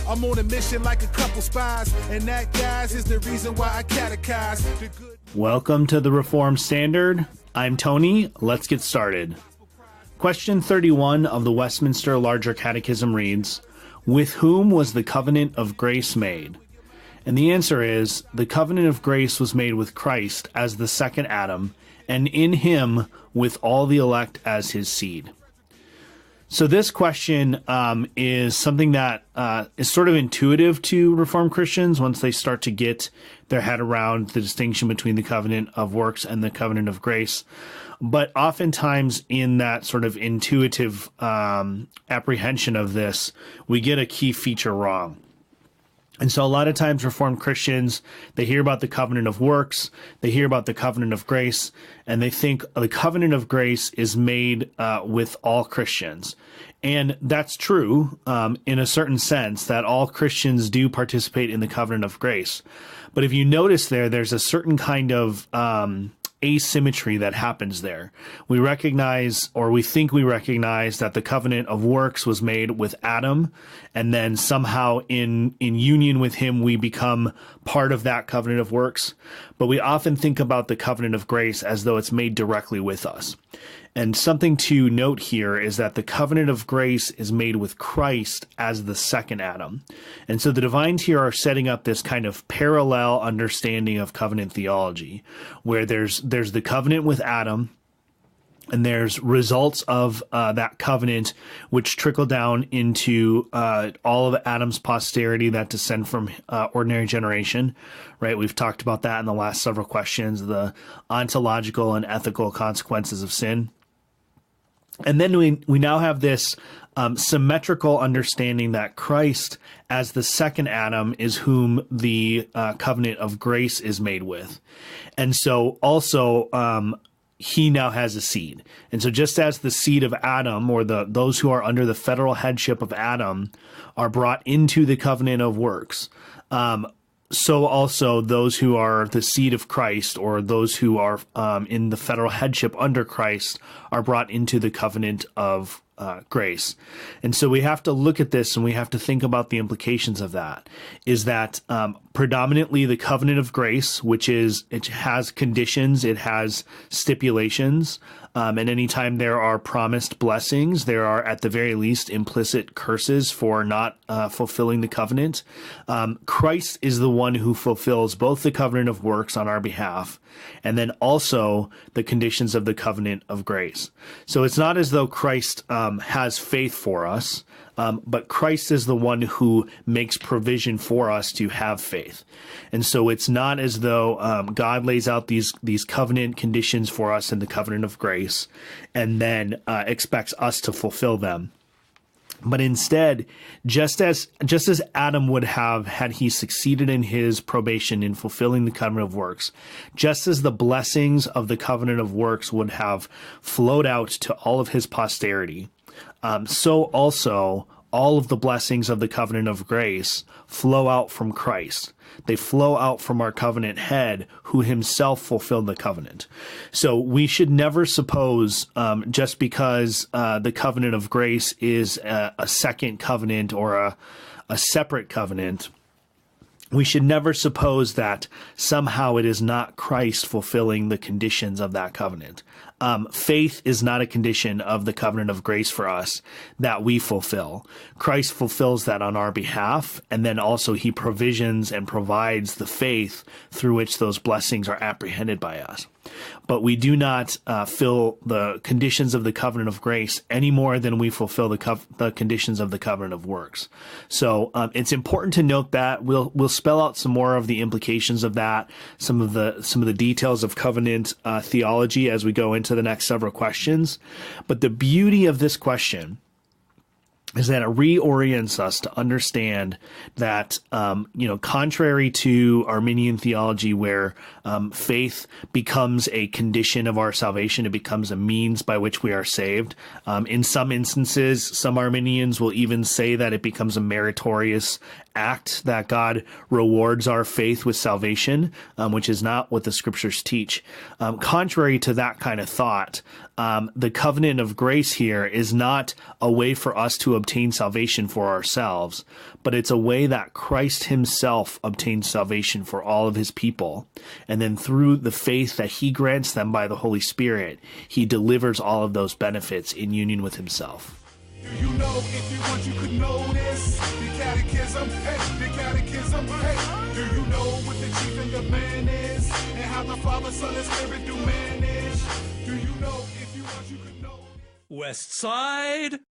I'm on a mission like a couple spies, and that, guys, is the reason why I catechize the good. Welcome to the Reformed Standard. I'm Tony. Let's get started. Question 31 of the Westminster Larger Catechism reads, "With whom was the covenant of grace made?" And the answer is, the covenant of grace was made with Christ as the second Adam, and in him with all the elect as his seed. So this question is something that is sort of intuitive to Reformed Christians once they start to get their head around the distinction between the covenant of works and the covenant of grace. But oftentimes in that sort of intuitive apprehension of this, we get a key feature wrong. And so a lot of times Reformed Christians, they hear about the covenant of works, they hear about the covenant of grace, and they think the covenant of grace is made with all Christians. And that's true in a certain sense, that all Christians do participate in the covenant of grace. But if you notice there's a certain kind of asymmetry that happens there. We recognize, or we think we recognize, that the covenant of works was made with Adam, and then somehow in union with him we become part of that covenant of works. But we often think about the covenant of grace as though it's made directly with us. And something to note here is that the covenant of grace is made with Christ as the second Adam. And so the divines here are setting up this kind of parallel understanding of covenant theology, where there's the covenant with Adam, and there's results of that covenant which trickle down into all of Adam's posterity that descend from ordinary generation, right? We've talked about that in the last several questions, the ontological and ethical consequences of sin. And then we now have this symmetrical understanding that Christ, as the second Adam, is whom the covenant of grace is made with. And so also he now has a seed. And so just as the seed of Adam, or those who are under the federal headship of Adam, are brought into the covenant of works, so also those who are the seed of Christ, or those who are in the federal headship under Christ, are brought into the covenant of grace. And so we have to look at this, and we have to think about the implications of that. Is that predominantly the covenant of grace, it has conditions, it has stipulations, and anytime there are promised blessings, there are at the very least implicit curses for not fulfilling the covenant. Christ is the one who fulfills both the covenant of works on our behalf, and then also the conditions of the covenant of grace. So it's not as though Christ has faith for us, but Christ is the one who makes provision for us to have faith. And so it's not as though God lays out these covenant conditions for us in the covenant of grace and then expects us to fulfill them. But instead, just as Adam would have had he succeeded in his probation in fulfilling the covenant of works, just as the blessings of the covenant of works would have flowed out to all of his posterity, so also all of the blessings of the covenant of grace flow out from Christ. They flow out from our covenant head, who himself fulfilled the covenant. So we should never suppose, just because the covenant of grace is a second covenant or a separate covenant, we should never suppose that somehow it is not Christ fulfilling the conditions of that covenant. Faith is not a condition of the covenant of grace for us that we fulfill. Christ fulfills that on our behalf, and then also he provisions and provides the faith through which those blessings are apprehended by us. But we do not fill the conditions of the covenant of grace any more than we fulfill the conditions of the covenant of works. So it's important to note that. We'll spell out some more of the implications of that, some of the details of covenant theology as we go into the next several questions. But the beauty of this question is that it reorients us to understand that, contrary to Arminian theology, where faith becomes a condition of our salvation, it becomes a means by which we are saved. In some instances, some Arminians will even say that it becomes a meritorious act that God rewards our faith with salvation, which is not what the scriptures teach. Contrary to that kind of thought, the covenant of grace here is not a way for us to obtain salvation for ourselves, but it's a way that Christ himself obtains salvation for all of his people. And then through the faith that he grants them by the Holy Spirit, he delivers all of those benefits in union with himself. Do you know, if you want, you could know this? The Catechism, hey, the Catechism, hey. Do you know what the chief and the man is? And how the Father, Son, and Spirit do manage? Do you know, if you want, you could know? West Side.